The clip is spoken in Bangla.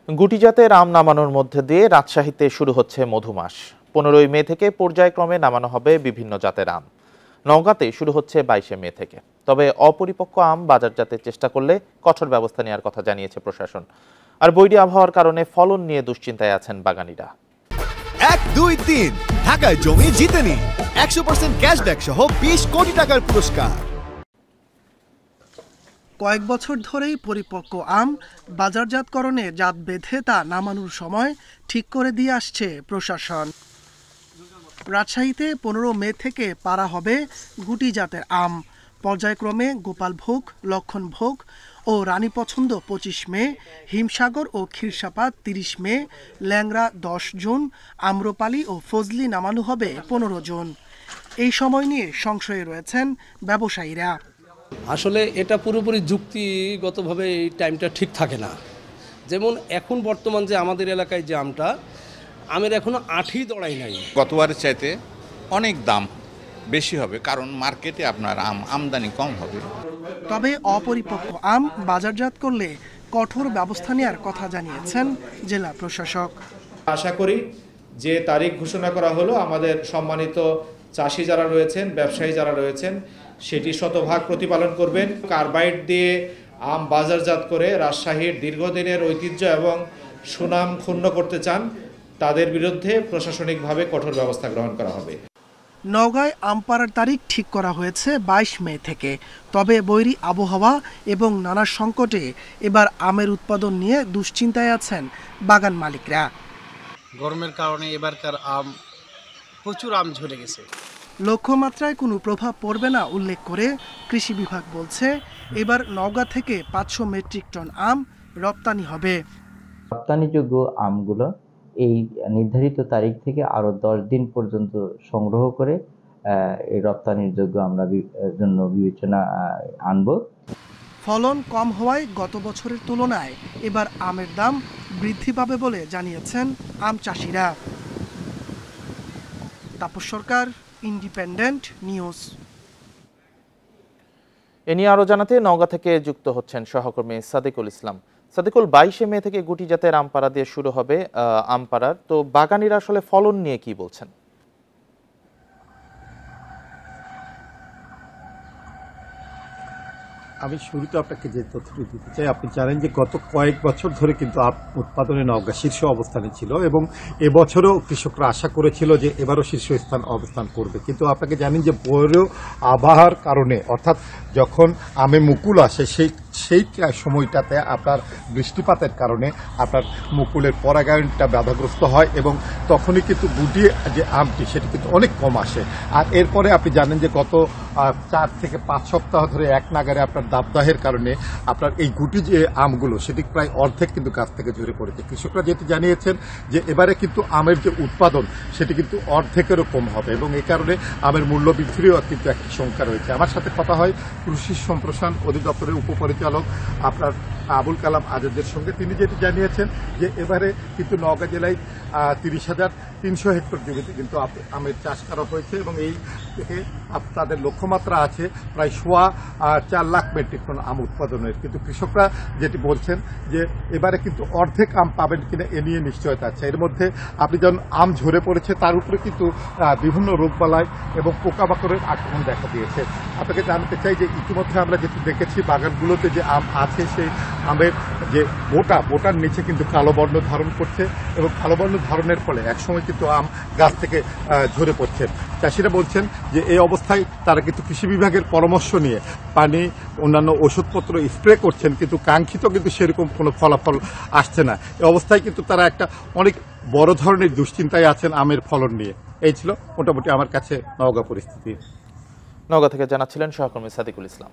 গুটি জাতের আম নামানোর মধ্যে দিয়ে রাজশাহীতে শুরু হচ্ছে মধুমাস। 15ই মে থেকে পর্যায়ক্রমে নামানো হবে বিভিন্ন জাতের আম। নওগাঁতে শুরু হচ্ছে 22শে মে থেকে। তবে অপরিপক্ক আম বাজারজাতের চেষ্টা করলে কঠোর ব্যবস্থা নেওয়ার কথা জানিয়েছে প্রশাসন। আর বৈরী আবহাওয়ার কারণে ফলন নিয়ে দুশ্চিন্তায় আছেন বাগানীরা। 1, 2, 3 ঢাকায় জমি জিতে নিন 100% ক্যাশব্যাক সহ 20 কোটি টাকার পুরস্কার। কয়েক বছর ধরেই পরিপক্ক আম বাজারজাতকরণে জাত বেঁধে তা নামানোর সময় ঠিক করে দিয়ে আসছে প্রশাসন। রাজশাহীতে 15 মে থেকে পারা হবে গুটি জাতের আম। পর্যায়ক্রমে গোপালভোগ, লক্ষণভোগ ও রানী পছন্দ 25 মে, হিমসাগর ও ক্ষীরসাপাত 30 মে, ল্যাংড়া 10 জুন, আম্রপালি ও ফজলি নামানো হবে 15 জুন। এই সময় নিয়ে সংশয়ে রয়েছেন ব্যবসায়ীরা। আসলে এটা পুরোপুরি যুক্তিগতভাবে এই টাইমটা ঠিক থাকে না। যেমন এখন বর্তমান যে আমাদের এলাকায় যে আমটা, আমের এখনো আঠি দড়াই নাই। গতবারের চাইতে অনেক দাম বেশি হবে, কারণ মার্কেটে আপনার আমদানি কম হবে। তবে অপরিপক্ক আম বাজারজাত করলে কঠোর ব্যবস্থা নেওয়ার কথা জানিয়েছেন জেলা প্রশাসক। আশা করি যে তারিখ ঘোষণা করা হলো, আমাদের সম্মানিত চাষি যারা রয়েছেন, ব্যবসায়ী যারা রয়েছেন, সেটি শতভাগ প্রতিপালন করবেন। কার্বাইড দিয়ে আম বাজারজাত করে রাজশাহীর দীর্ঘদিনের ঐতিহ্য এবং সুনাম ক্ষুণ্ণ করতে চান, তাদের বিরুদ্ধে প্রশাসনিকভাবে কঠোর ব্যবস্থা গ্রহণ করা হবে। নওগাঁয় আম পাড়ার তারিখ ঠিক করা হয়েছে 22 মে থেকে। তবে বৈরী আবহাওয়া এবং নানা সংকটে এবার আমের উৎপাদন নিয়ে দুশ্চিন্তায় আছেন বাগান মালিকরা। গরমের কারণে এবারকার প্রচুর আম ঝরে গেছে। লক্ষ্যমাত্রায় কোনো প্রভাব পড়বে না উল্লেখ করে কৃষি বিভাগ বলছে, এবার নওগাঁ থেকে 500 মেট্রিক টন আম রপ্তানি হবে। রপ্তানিযোগ্য আমগুলো এই নির্ধারিত তারিখ থেকে আরো 10 দিন পর্যন্ত সংগ্রহ করে এই রপ্তানির যোগ্য আমরা জন্য বিবেচনা আনব। ফলন কম হওয়ায় গত বছরের তুলনায় এবার আমের দাম বৃদ্ধি পাবে বলে জানিয়েছেন আম চাষিরা। তাপস সরকার, ইন্ডিপেন্ডেন্ট নিউজ। এ নিয়ে আরো জানাতে নওগাঁ থেকে যুক্ত হচ্ছেন সহকর্মী সাদিকুল ইসলাম। সাদিকুল, 22শে মে থেকে গুটি জাতের আম পাড়া দিয়ে শুরু হবে আম পাড়ার। তো বাগানীরা আসলে ফলন নিয়ে কি বলছেন? আমি শুরুতে আপনাকে যে তথ্যটি দিতে চাই, আপনি জানেন যে গত কয়েক বছর ধরে কিন্তু আম উৎপাদনে নওগাঁ শীর্ষ অবস্থানে ছিল এবং এবছরও কৃষকরা আশা করেছিল যে এবারও শীর্ষস্থান অবস্থান করবে। কিন্তু আপনাকে জানেন যে বৈরী আবহাওয়ার কারণে, অর্থাৎ যখন আমে মুকুল আসে সেই সময়টাতে আপনার বৃষ্টিপাতের কারণে আপনার মুকুলের পরাগায়নটা বাধাগ্রস্ত হয় এবং তখনই কিন্তু গুটি যে আমটি সেটি কিন্তু অনেক কম আসে। আর এরপরে আপনি জানেন যে গত 4 থেকে 5 সপ্তাহ ধরে এক নাগারে আপনার দাবদাহের কারণে আপনার এই গুটি যে আমগুলো সেটি প্রায় অর্ধেক কিন্তু গাছ থেকে ঝরে পড়েছে। কৃষকরা যেটি জানিয়েছেন যে এবারে কিন্তু আমের যে উৎপাদন সেটি কিন্তু অর্ধেকেরও কম হবে এবং এই কারণে আমের মূল্য বৃদ্ধিরও কিন্তু একটি শঙ্কা রয়েছে। আমার সাথে কথা হয় কৃষি সম্প্রসারণ অধিদপ্তরের উপপরিচালক আপনার আবুল কালাম আজাদের সঙ্গে। তিনি যেটি জানিয়েছেন যে এবারে কিন্তু নওগাঁ জেলায় 30,300 হেক্টর জমিতে কিন্তু আমের চাষ করা হয়েছে এবং এই থেকে তাদের লক্ষ্যমাত্রা আছে প্রায় 4 লাখ মেট্রিক টন আম উৎপাদনের। কিন্তু কৃষকরা যেটি বলছেন যে এবারে কিন্তু অর্ধেক আম পাবেন কিনা এ নিয়ে নিশ্চয়তা আছে। এর মধ্যে আপনি যখন আম ঝরে পড়েছে তার উপরে কিন্তু বিভিন্ন রোগবালাই এবং পোকামাকড়ের আক্রমণ দেখা দিয়েছে। আপনাকে জানতে চাই যে ইতিমধ্যে আমরা যেটি দেখেছি বাগানগুলোতে যে আম আছে সেই আমের যে বোটার নিচে কিন্তু কালো বর্ণ ধারণ করছে এবং কালো বর্ণ ধারণের ফলে একসময় কিন্তু আম গাছ থেকে ঝরে পড়ছে। চাষিরা বলছেন যে এই অবস্থায় তারা কিন্তু কৃষি বিভাগের পরামর্শ নিয়ে পানি, অন্যান্য ওষুধপত্র স্প্রে করছেন, কিন্তু কাঙ্ক্ষিত কিন্তু সেরকম কোনো ফলাফল আসছে না। এই অবস্থায় কিন্তু তারা একটা অনেক বড় ধরনের দুশ্চিন্তায় আছেন আমের ফলন নিয়ে। এই ছিল মোটামুটি আমার কাছে নওগাঁ পরিস্থিতি। নওগাঁ থেকে জানাচ্ছিলেন সহকর্মী সাদিকুল ইসলাম।